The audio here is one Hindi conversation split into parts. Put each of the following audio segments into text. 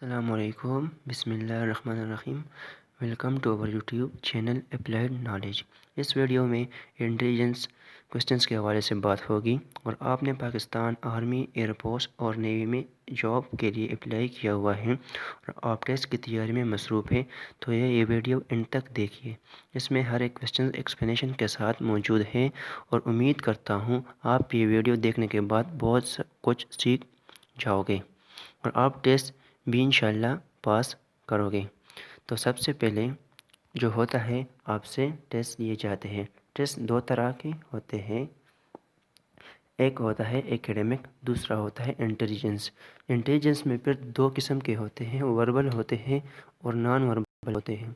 अस्सलामुअलैकुम बिस्मिल्लाहिर्रहमानिर्रहीम। Welcome to our YouTube channel Applied Knowledge. इस वीडियो में इंटेलिजेंस क्वेश्चंस के हवाले से बात होगी और आपने पाकिस्तान आर्मी, एयरफोर्स और नेवी में जॉब के लिए अप्लाई किया हुआ है और आप टेस्ट की तैयारी में मसरूफ़ है तो ये वीडियो एंड तक देखिए। इसमें हर एक क्वेश्चन एक्सप्लेनेशन के साथ मौजूद है और उम्मीद करता हूँ आप ये वीडियो देखने के बाद बहुत कुछ सीख जाओगे और आप टेस्ट भी इंशाल्लाह पास करोगे। तो सबसे पहले जो होता है आपसे टेस्ट लिए जाते हैं। टेस्ट दो तरह के होते हैं, एक होता है एकेडमिक, दूसरा होता है इंटेलिजेंस। इंटेलिजेंस में फिर दो किस्म के होते हैं, वर्बल होते हैं और नॉन वर्बल होते हैं।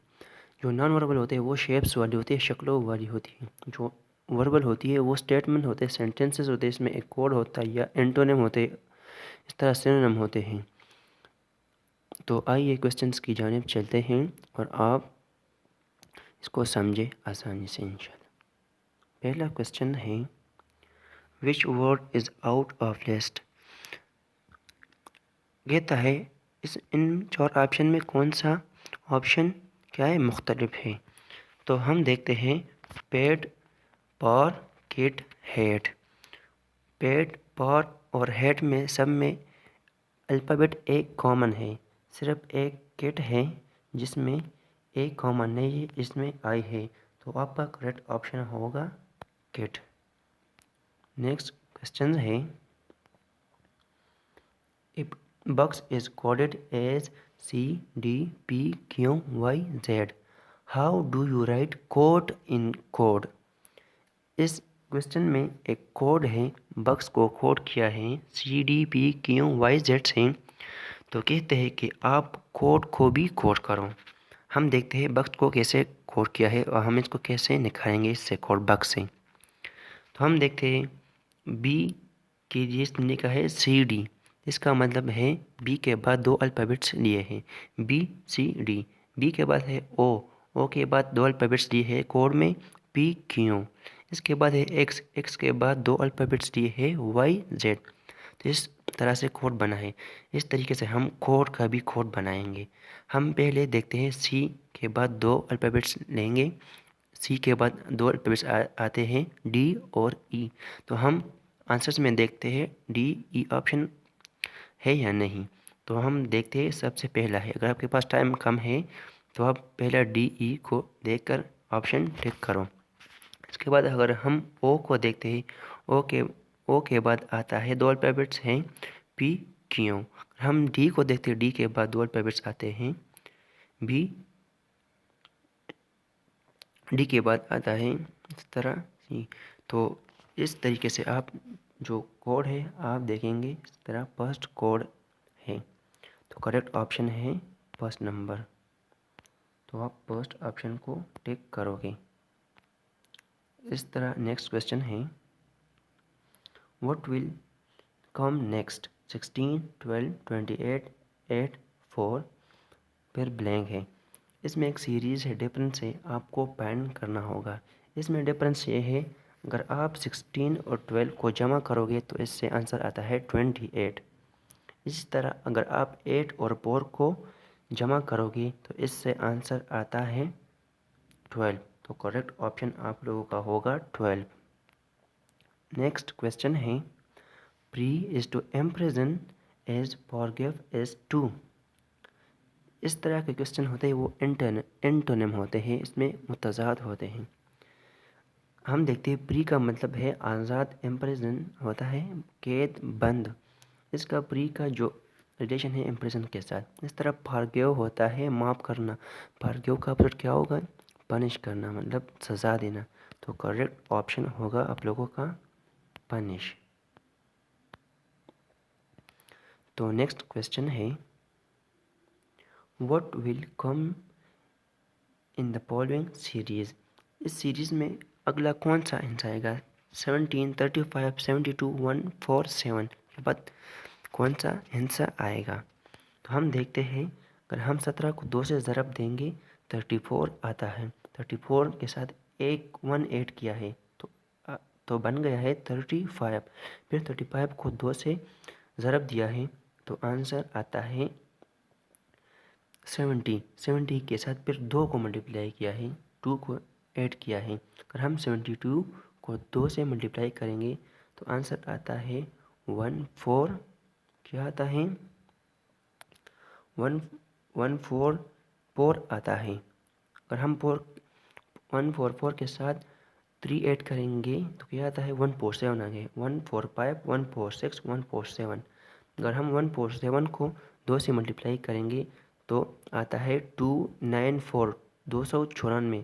जो नॉन वर्बल होते हैं वो शेप्स वाली होती है, शक्लों वाली होती है। जो वर्बल होती है वो स्टेटमेंट होते हैं, सेंटेंसेस होते हैं, इसमें एक कोड होता है या एंटोनिम होते हैं, इस तरह सिनोनिम होते हैं। तो आइए क्वेश्चंस की जानिब चलते हैं और आप इसको समझे आसानी से इंशाल्लाह। पहला क्वेश्चन है, which word is out of list. कहता है इन चार ऑप्शन में कौन सा ऑप्शन क्या है, मुख्तलिफ है। तो हम देखते हैं पेट, पार, किट, हेड। पेट, पार और हेड में सब में अल्फ़ाबेट एक कॉमन है, सिर्फ एक किट है जिसमें एक कॉमन नहीं है, इसमें आई है। तो आपका करेक्ट ऑप्शन होगा किट। नेक्स्ट क्वेश्चन है, if box is coded as CDPQYZ, how do you write code in code. इस क्वेश्चन में एक कोड है, बक्स को कोड किया है CDPQYZ से। तो कहते हैं कि आप कोड को भी कोड करो। हम देखते हैं बक्स को कैसे कोड किया है और हम इसको कैसे निखारेंगे इससे कोड बक्स से। तो हम देखते हैं बी के जिस लिखा है CD, इसका मतलब है बी के बाद दो अल्फ़ाबेट्स लिए हैं, BCD। बी के बाद है ओ के बाद दो अल्फ़ाबेट्स लिए हैं कोड में PQ। इसके बाद है एक्स के बाद दो अल्फ़ाबेट्स लिए हैं YZ। तो इस तरह से कोड बना है। इस तरीके से हम कोड का भी कोड बनाएंगे। हम पहले देखते हैं सी के बाद दो अल्फ़ाबेट्स लेंगे, सी के बाद दो अल्फ़ाबेट्स आते हैं डी और ई। तो हम आंसर्स में देखते हैं DE ऑप्शन है या नहीं। तो हम देखते हैं सबसे पहला है, अगर आपके पास टाइम कम है तो आप पहला DE को देखकर ऑप्शन टिक करो। इसके बाद अगर हम ओ को देखते हैं, ओ के बाद आता है दो अल्फ़ाबेट्स हैं PQ। हम डी को देखते हैं, डी के बाद दो अल्फ़ाबेट्स आते हैं बी, डी के बाद आता है इस तरह सी। तो इस तरीके से आप जो कोड है आप देखेंगे इस तरह फर्स्ट कोड है। तो करेक्ट ऑप्शन है फर्स्ट नंबर। तो आप फर्स्ट ऑप्शन को टिक करोगे। इस तरह नेक्स्ट क्वेश्चन है, व्हाट विल कम नेक्स्ट 16, 12, 28, 8, 4, फिर ब्लैंक है। इसमें एक सीरीज़ है, डिफरेंस है, आपको फाइंड करना होगा। इसमें डिफरेंस ये है, अगर आप 16 और 12 को जमा करोगे तो इससे आंसर आता है 28। इसी तरह अगर आप 8 और 4 को जमा करोगे तो इससे आंसर आता है 12। तो करेक्ट ऑप्शन आप लोगों का होगा 12। नेक्स्ट क्वेश्चन है, pre is to imprison as forgive is to. इस तरह के क्वेश्चन होते हैं वो एंटोनिम होते हैं, इसमें मुतज़ाद होते हैं। हम देखते हैं प्री का मतलब है आज़ाद, इम्प्रिजन होता है कैद, बंद। इसका प्री का जो रिलेशन है इम्प्रिजन के साथ। इस तरह फॉरगिव होता है माफ़ करना, फॉरगिव का अपोजिट क्या होगा, पनिश करना, मतलब सज़ा देना। तो करेक्ट ऑप्शन होगा आप लोगों का पनिश। तो नेक्स्ट क्वेश्चन है, what will come in the following series. इस सीरीज़ में अगला कौन सा हिस्सा आएगा, 17, 35, 72, 147 के बाद कौन सा हिस्सा आएगा। तो हम देखते हैं, अगर हम 17 को 2 से ज़रब देंगे 34 आता है, 34 के साथ एक 18 किया है तो बन गया है 35। फिर 35 को 2 से ज़रब दिया है तो आंसर आता है 70 के साथ फिर 2 को मल्टीप्लाई किया है, 2 को ऐड किया है। अगर हम 72 को 2 से मल्टीप्लाई करेंगे तो आंसर आता है 14, क्या आता है 144 आता है। अगर हम 144 के साथ 3 ऐड करेंगे तो क्या आता है 147 आ गए, 145 146 147। अगर हम 147 को 2 से मल्टीप्लाई करेंगे तो आता है 294, 294।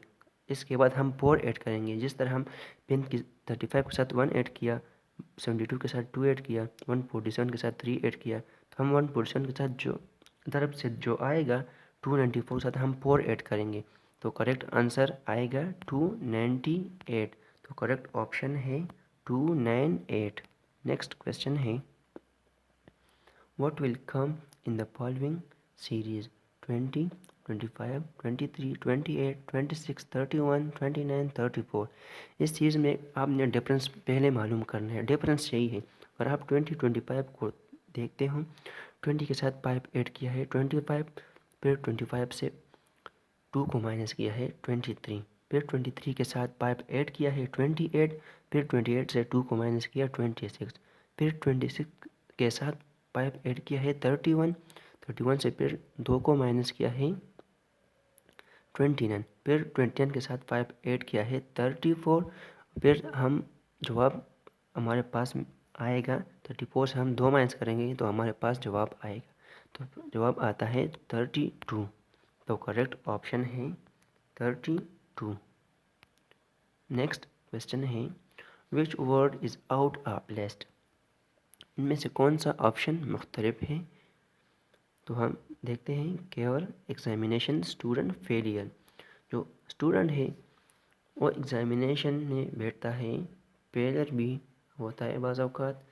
इसके बाद हम 4 ऐड करेंगे, जिस तरह हम पिन की 35 के साथ 1 ऐड किया, 72 के साथ 2 ऐड किया, 147 के साथ 3 ऐड किया, तो हम 147 के साथ जो तरफ से जो आएगा 294 के साथ हम 4 ऐड करेंगे तो करेक्ट आंसर आएगा 298। तो करेक्ट ऑप्शन है 298। नेक्स्ट क्वेश्चन है What will come in the following series 20, 25, 23, 28, 26, 31, 29, 34। इस चीज़ में आपने डिफरेंस पहले मालूम करना है। डिफरेंस यही है, अगर आप 20, 25 को देखते हो, 20 के साथ 5 ऐड किया है 25, फिर 25 से 2 को माइनस किया है 23, फिर 23 के साथ 5 ऐड किया है 28, फिर 28 से 2 को माइनस किया 26, फिर 26 के साथ 5 ऐड किया है 31, 31 से फिर 2 को माइनस किया है 29, फिर 29 के साथ 5 ऐड किया है 34, फिर हम जवाब हमारे पास आएगा 34 से हम 2 माइनस करेंगे तो हमारे पास जवाब आएगा, तो जवाब आता है 32। तो करेक्ट ऑप्शन है 32। नेक्स्ट क्वेश्चन है which word is out of list. इनमें से कौन सा ऑप्शन मुख्तलिफ है। तो हम देखते हैं केवल एग्जामिनेशन स्टूडेंट फेलियर। जो स्टूडेंट है वो एग्जामिनेशन में बैठता है, फेलियर भी होता है बाज़ औक़ात।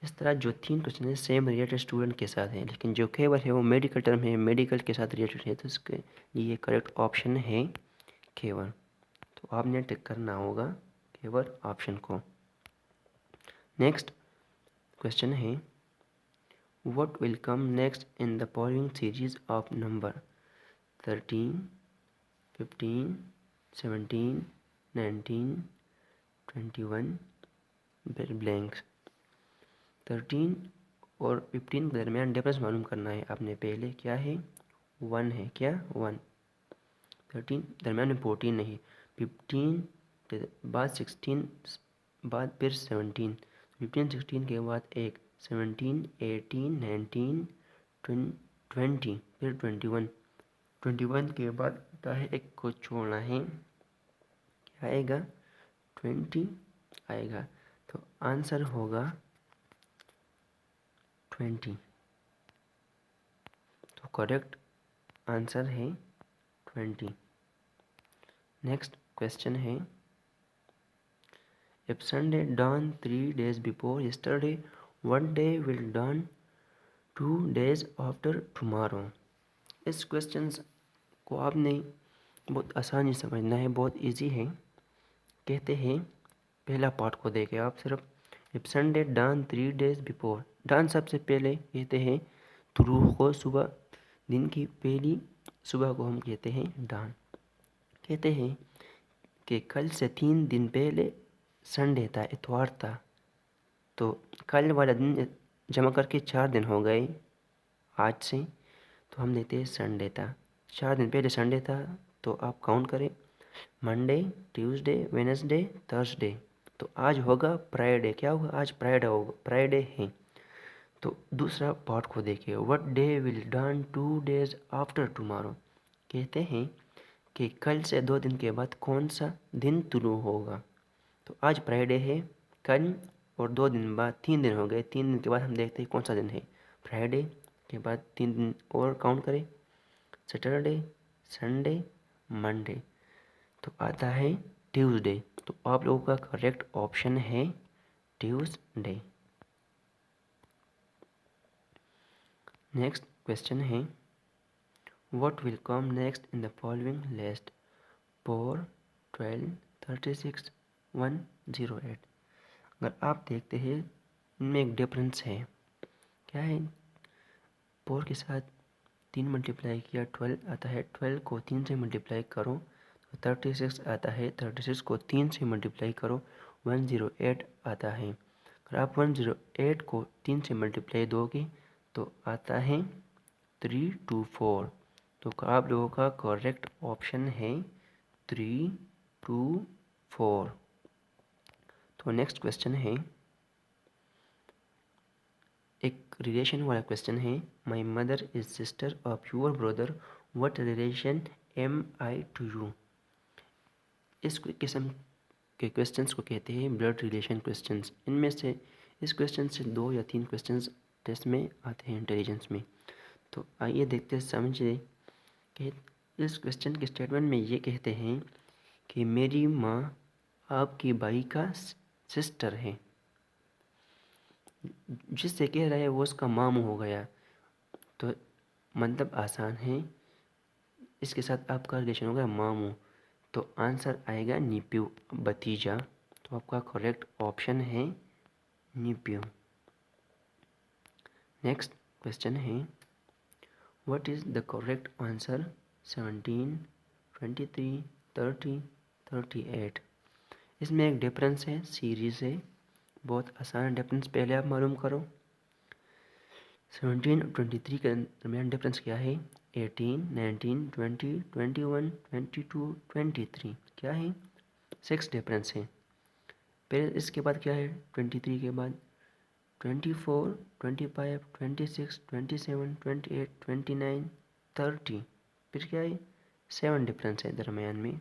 इस तरह जो 3 क्वेश्चन है सेम रिलेटेड स्टूडेंट के साथ है, लेकिन जो केवल है वो मेडिकल टर्म है, मेडिकल के साथ रिलेटेड है, तो इसके लिए करेक्ट ऑप्शन है केवल। तो आपने टिक करना होगा केवल ऑप्शन को। नेक्स्ट क्वेश्चन है What will come next in the following series of number 13, 15, 17, 19, 21 blanks। 13 और 15 के दरमियान डिफरेंस मालूम करना है आपने। पहले क्या है 1 है, क्या 1। 13 दरमियान में 14 नहीं, 15 के बाद 16 बाद फिर 17, 15 16 के बाद एक 17 18 19 20 फिर 21, 21 के बाद होता है एक को छोड़ना है, क्या आएगा 20 आएगा। तो आंसर होगा 20। तो करेक्ट आंसर है 20। नेक्स्ट क्वेश्चन है If Sunday dawn 3 days before yesterday, one day will dawn 2 days after tomorrow। इस क्वेश्चन को आपने बहुत आसानी समझना है, बहुत इजी है। कहते हैं पहला पार्ट को देखें आप सिर्फ। If Sunday dawn 3 days before, dawn सबसे पहले कहते हैं तुलू को, सुबह दिन की पहली सुबह को हम कहते हैं dawn। कहते हैं कि कल से 3 दिन पहले संडे था, इतवार था, तो कल वाला दिन जमा करके 4 दिन हो गए आज से, तो हम देते हैं संडे था। 4 दिन पहले संडे था, तो आप काउंट करें मंडे, ट्यूसडे, वेडनेसडे, थर्सडे, तो आज होगा फ्राइडे। क्या होगा आज फ्राइडे होगा, फ्राइडे है। तो दूसरा पार्ट को देखिए what day will done 2 days after tomorrow. कहते हैं कि कल से 2 दिन के बाद कौन सा दिन तुलू होगा। तो आज फ्राइडे है, कल और 2 दिन बाद 3 दिन हो गए। 3 दिन के बाद हम देखते हैं कौन सा दिन है। फ्राइडे के बाद 3 दिन और काउंट करें, सैटरडे, संडे, मंडे, तो आता है ट्यूसडे। तो आप लोगों का करेक्ट ऑप्शन है ट्यूसडे। नेक्स्ट क्वेश्चन है what will come next in the following list 4, 12, 36, 108। अगर आप देखते हैं इनमें एक डिफरेंस है, क्या है 4 के साथ 3 मल्टीप्लाई किया 12 आता है, 12 को 3 से मल्टीप्लाई करो तो 36 आता है, 36 को 3 से मल्टीप्लाई करो 108 आता है। अगर आप 108 को 3 से मल्टीप्लाई दोगे तो आता है 324। तो आप लोगों का करेक्ट ऑप्शन है 324। तो नेक्स्ट क्वेश्चन है, एक रिलेशन वाला क्वेश्चन है। My mother is sister of your brother, what relation am I to you. इस किस्म के क्वेश्चंस को कहते हैं ब्लड रिलेशन क्वेश्चंस। इनमें से इस क्वेश्चन से 2 या 3 क्वेश्चंस टेस्ट में आते हैं इंटेलिजेंस में। तो आइए देखते हैं, समझिए कि इस क्वेश्चन के स्टेटमेंट में ये कहते हैं कि मेरी माँ आपकी भाई का सिस्टर है। जिससे कह रहा है वो उसका मामू हो गया, तो मतलब आसान है, इसके साथ आपका रिलेशन होगा मामू, तो आंसर आएगा निप्यू, भतीजा। तो आपका करेक्ट ऑप्शन है निप्यू। नेक्स्ट क्वेश्चन है, what is the correct answer 17, 23, 30, 38। इसमें एक डिफरेंस है, सीरीज है, बहुत आसान डिफरेंस पहले आप मालूम करो। 17 और 23 के दरमियान डिफरेंस क्या है? 18, 19, 20, 21, 22, 23 क्या है? 6 डिफरेंस है। फिर इसके बाद क्या है? 23 के बाद 24, 25, 26, 27, 28, 29, 30। फिर क्या है? 7 डिफरेंस है दरमियान में।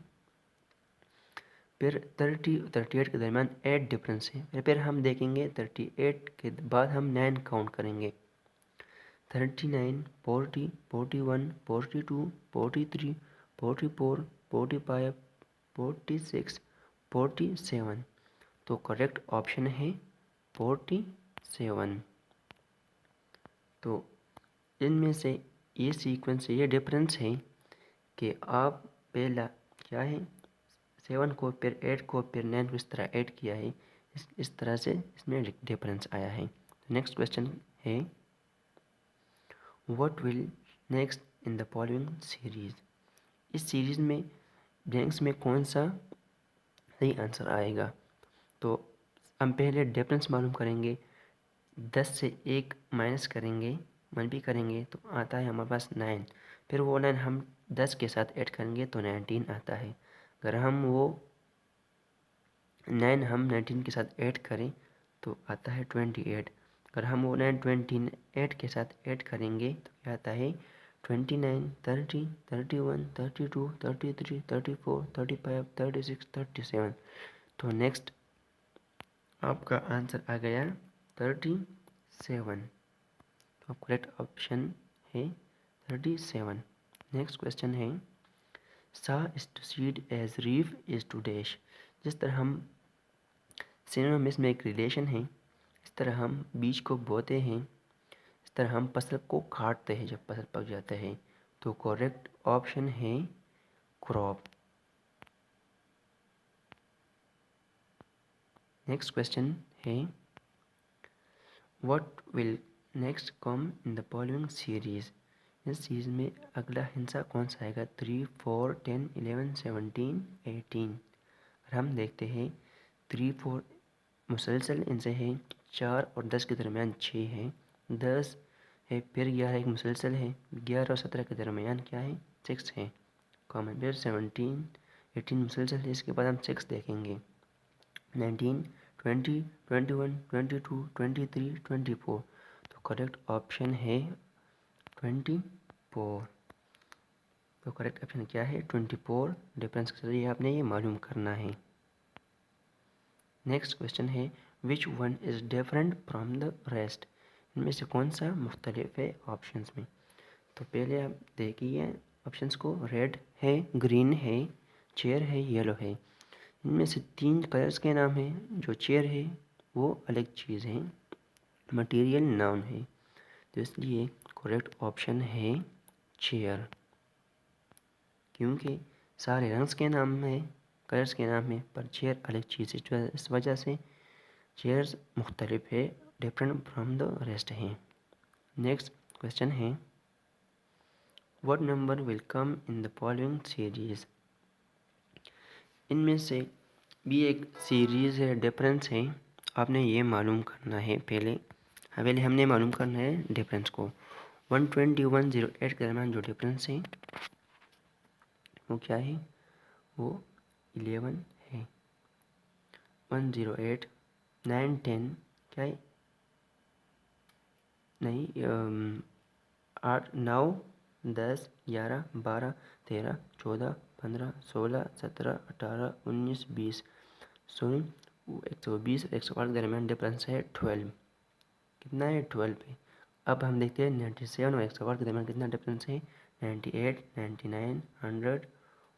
फिर 30 38 के दरमियान 8 डिफरेंस है। फिर हम देखेंगे 38 के बाद हम 9 काउंट करेंगे। 39, 40, 41, 42, 43, 44, 45, 46, 47। तो करेक्ट ऑप्शन है 47। तो इनमें से ये सीक्वेंस है, ये डिफरेंस है कि आप पहला क्या है 7 को, फिर 8 को, फिर 9 को इस तरह ऐड किया है, इस तरह से इसमें डिफरेंस आया है। नेक्स्ट क्वेश्चन है, what will next in the following series. इस सीरीज़ में ब्लैंक्स में कौन सा सही आंसर आएगा। तो हम पहले डिफरेंस मालूम करेंगे, 10 से 1 माइनस करेंगे, मन भी करेंगे तो आता है हमारे पास 9। फिर वो 9 हम 10 के साथ ऐड करेंगे तो 19 आता है। अगर हम वो 9 हम 19 के साथ ऐड करें तो आता है 28। अगर हम वो 9 28 के साथ ऐड करेंगे तो क्या आता है 29, 30, 31, 32, 33, 34, 35, 36, 37। तो नेक्स्ट आपका आंसर आ गया 37। तो करेक्ट ऑप्शन है 37। नेक्स्ट क्वेश्चन है, saw is to seed as reef is to dash. जिस तरह हम सिनोनिम्स में एक रिलेशन है, इस तरह हम बीज को बोते हैं, इस तरह हम फसल को काटते हैं जब फसल पक जाता है। तो करेक्ट ऑप्शन है क्रॉप। नेक्स्ट क्वेश्चन है, what will next come in the following series. इस सीरीज में अगला हिस्सा कौन सा आएगा? 3, 4, 10, 11, 17, 18। और हम देखते हैं 3, 4 मुसलसल इनसे है, 4 और 10 के दरमियान 6 है, 10 है, फिर 11 एक मुसलसल है, 11 और 17 के दरमियान क्या है? 6 है कॉमन। फिर 17, 18 मुसलसल है, इसके बाद हम 6 देखेंगे, 19, 20, 21, 22, 23, 24। तो करेक्ट ऑप्शन है 24। तो करेक्ट ऑप्शन क्या है 24। डिफरेंस के जरिए आपने ये मालूम करना है। नेक्स्ट क्वेश्चन है, which one is different from the rest. इनमें से कौन सा मुख्तलिफ है ऑप्शंस में। तो पहले आप देखिए ऑप्शंस को, रेड है, ग्रीन है, चेयर है, येलो है। इनमें से 3 कलर्स के नाम हैं। जो चेयर है वो अलग चीज़ है, मटेरियल नाउन है, तो इसलिए करेक्ट ऑप्शन है चेयर। क्योंकि सारे रंग्स के नाम है, कलर्स के नाम है, पर चेयर अलग चीज़ है, इस वजह से चेयर्स मुख्तलिफ है, डिफरेंट फ्रॉम द रेस्ट हैं। नेक्स्ट क्वेश्चन है, what number will come in the following series. इनमें से भी एक सीरीज़ है, डिफरेंस है, आपने ये मालूम करना है। पहले हमने मालूम करना है डिफरेंस को। 120 108 के दरम्यान जो डिफरेंस है वो क्या है, वो 11 है। 108 9 10 क्या है, नहीं 8 9 10 11 12 13 14 15 16 17 18 19 20 सॉरी 120 108 के दरमियान डिफरेंस है 12। कितना है, 12 है। अब हम देखते हैं 97 और 108 के दरमियान कितना डिफरेंस है। 98 99 100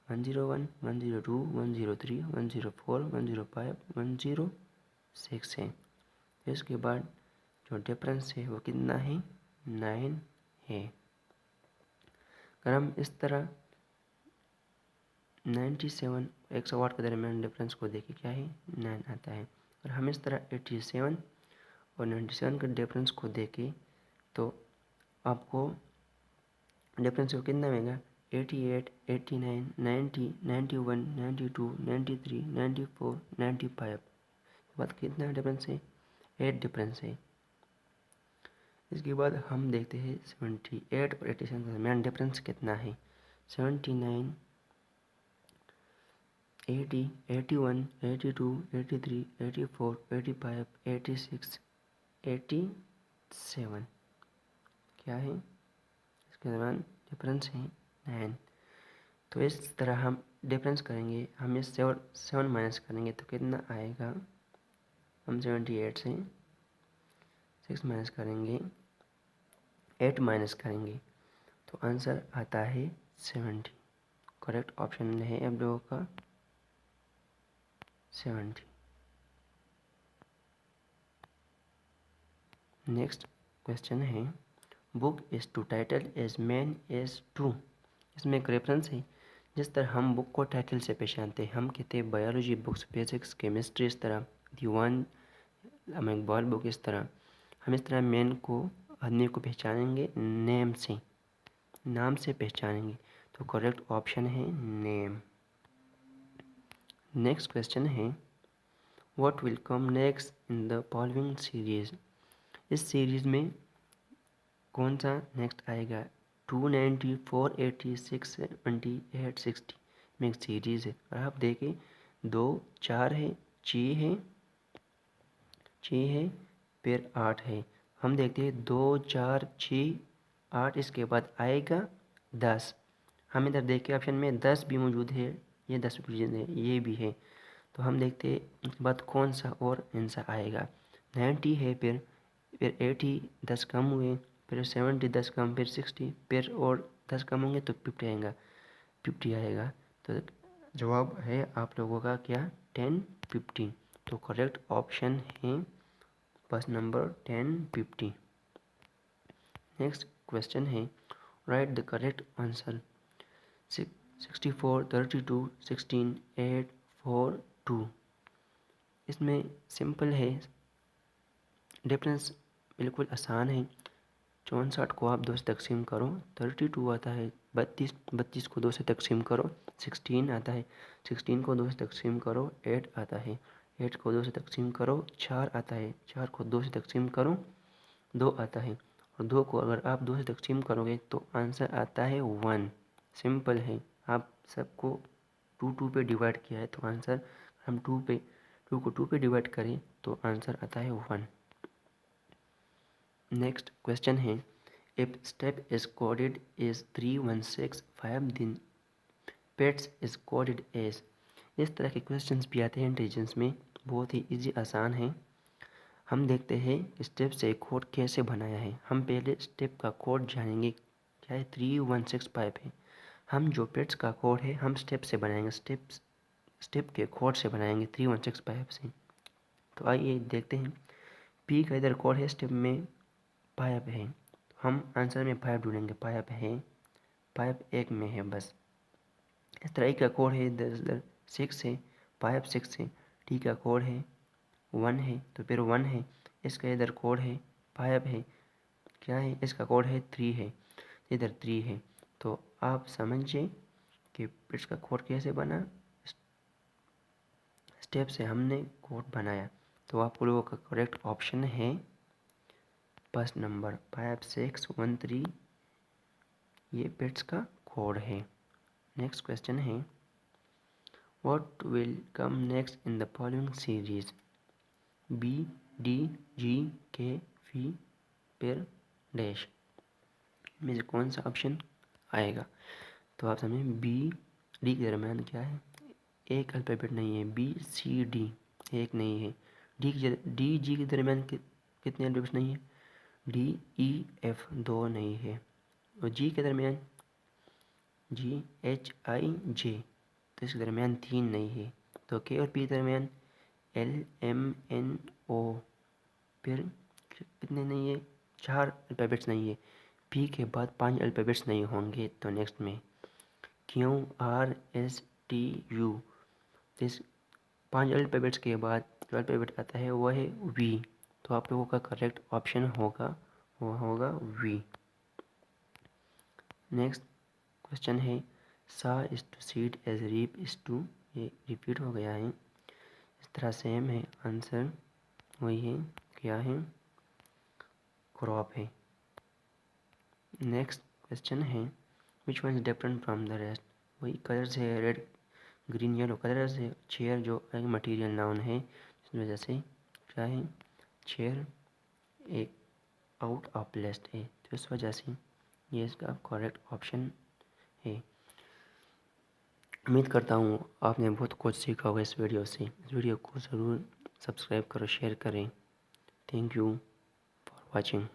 101 102 103 104 105 106 है। इसके बाद जो डिफरेंस है वो कितना है, 9 है। अगर हम इस तरह 97 108 के दरमियान डिफरेंस को देखें, क्या है, 9 आता है। और हम इस तरह 87 और 97 के डिफरेंस को देखें तो आपको डिफरेंस को कितना मिलेगा, 88 89 90 91 92 93 94 95। बाद कितना डिफरेंस है, 8 डिफरेंस है। इसके बाद हम देखते हैं 78 और 87 के दरमियान डिफरेंस कितना है। 79 80 81 82 83 84 85 86 87 क्या है, इसके दरमियान डिफरेंस है 9। तो इस तरह हम डिफरेंस करेंगे, हम इस 7 माइनस करेंगे तो कितना आएगा। हम 78 से 6 माइनस करेंगे, 8 माइनस करेंगे तो आंसर आता है 70। करेक्ट ऑप्शन है अब लोगों का 70। नेक्स्ट क्वेश्चन है, book is to title as man is to. इसमें एक रेफरेंस है। जिस तरह हम बुक को टाइटल से पहचानते हैं, हम कहते हैं बायोलॉजी बुक्स, फिजिक्स, केमिस्ट्री, इस तरह दीवान इकबाल बुक, इस तरह हम इस तरह मैन को, आदमी को पहचानेंगे नेम से, नाम से पहचानेंगे। तो करेक्ट ऑप्शन है नेम। नेक्स्ट क्वेश्चन है, what will come next in the following series. इस सीरीज में कौन सा नेक्स्ट आएगा। 290 480 670 860 में एक सीरीज़ है। और आप देखें 2 4 है, 6 है, 6 है, फिर 8 है। हम देखते हैं 2 4 6 8, इसके बाद आएगा 10। हम इधर देखें ऑप्शन में 10 भी मौजूद है, ये 10 भी मौजूद है, ये भी है। तो हम देखते हैं उसके बाद कौन सा और आंसर आएगा। 90 है, फिर 80 10 कम हुए, फिर 70 10 कम, फिर 60, फिर और 10 कम होंगे तो 50 आएगा, 50 आएगा। तो जवाब है आप लोगों का क्या, 10 50। तो करेक्ट ऑप्शन है बस नंबर 10 50। नेक्स्ट क्वेश्चन है, राइट द करेक्ट आंसर। 64 32 16 8 4 2। इसमें सिंपल है, डिफरेंस बिल्कुल आसान है। 64 को आप 2 से तकसीम करो, 32 आता है। 32 को 2 से तकसीम करो, 16 आता है। 16 को 2 से तकसीम करो, 8 आता है। 8 को 2 से तकसीम करो, 4 आता है। 4 को 2 से तकसीम करो, 2 आता है। और 2 को अगर आप 2 से तकसीम करोगे तो आंसर आता है 1। सिंपल है, आप सबको 2 पे डिवाइड किया है तो आंसर, हम 2 को 2 पे डिवाइड करें तो आंसर आता है 1। नेक्स्ट क्वेश्चन है, if step is coded is 3165 दिन पेट्स इज कोडेड एज। इस तरह के क्वेश्चंस भी आते हैं इंटेलिजेंस में, बहुत ही इजी आसान है। हम देखते हैं स्टेप से कोड कैसे बनाया है। हम पहले स्टेप का कोड जानेंगे, क्या है, 3165 है। हम जो पेट्स का कोड है हम स्टेप से बनाएंगे, स्टेप के कोड से बनाएंगे 3165 से। तो आइए देखते हैं। पी का इधर कोड है, स्टेप में 5 है, तो हम आंसर में 5 ढूंढेंगे। 5 है, 5 एक में है बस। इस तरह का कोड है, इधर 6 है, 5 6 है। टी का कोड है 1 है, तो फिर 1 है। इसका इधर कोड है 5 है, क्या है, इसका कोड है 3 है, इधर 3 है। तो आप समझिए कि पेट्स का कोड कैसे बना, स्टेप से हमने कोड बनाया। तो आप लोगों का करेक्ट ऑप्शन है फर्स्ट नंबर 5613, ये पेट्स का कोड है। नेक्स्ट क्वेश्चन है what will come next in the following series, B, D, G, K, P, फिर डैश में से कौन सा ऑप्शन आएगा। तो आप समझें बी डी के दरम्यान क्या है, एक अल्फ़ाबेट नहीं है, बी सी डी एक नहीं है, डी जी के दरम्यान कितने अल्फ़ाबेट्स नहीं है, डी ई एफ दो नहीं है, और जी के दरम्यान जी एच आई जे, तो इसके दरम्यान तीन नहीं है। तो के और पी के दरम्यान एल एम एन ओ, फिर कितने नहीं है, चार अल्फ़ाबेट्स नहीं है। पी के बाद पांच अल्फ़ाबेट्स नहीं होंगे। तो नेक्स्ट में Q R S T U, इस पांच अल्फ़ाबेट्स के बाद जो अल्फ़ाबेट आता है वह है वी। तो आप लोगों का करेक्ट ऑप्शन होगा, वो होगा वी। नेक्स्ट क्वेश्चन है saw is to seed as reap is to, ये रिपीट हो गया है, इस तरह सेम है, आंसर वही है, क्या है, क्रॉप है। नेक्स्ट क्वेश्चन है which one is different from the rest, वही कलर्स है, रेड ग्रीन येलो कलर्स है। चेयर जो एक मटेरियल नाउन है, इस वजह से क्या है, चेयर एक आउट ऑफ प्लेस है, तो इस वजह से ये इसका करेक्ट ऑप्शन है। उम्मीद करता हूँ आपने बहुत कुछ सीखा होगा इस वीडियो से। इस वीडियो को ज़रूर सब्सक्राइब करो, शेयर करें। Thank you for watching.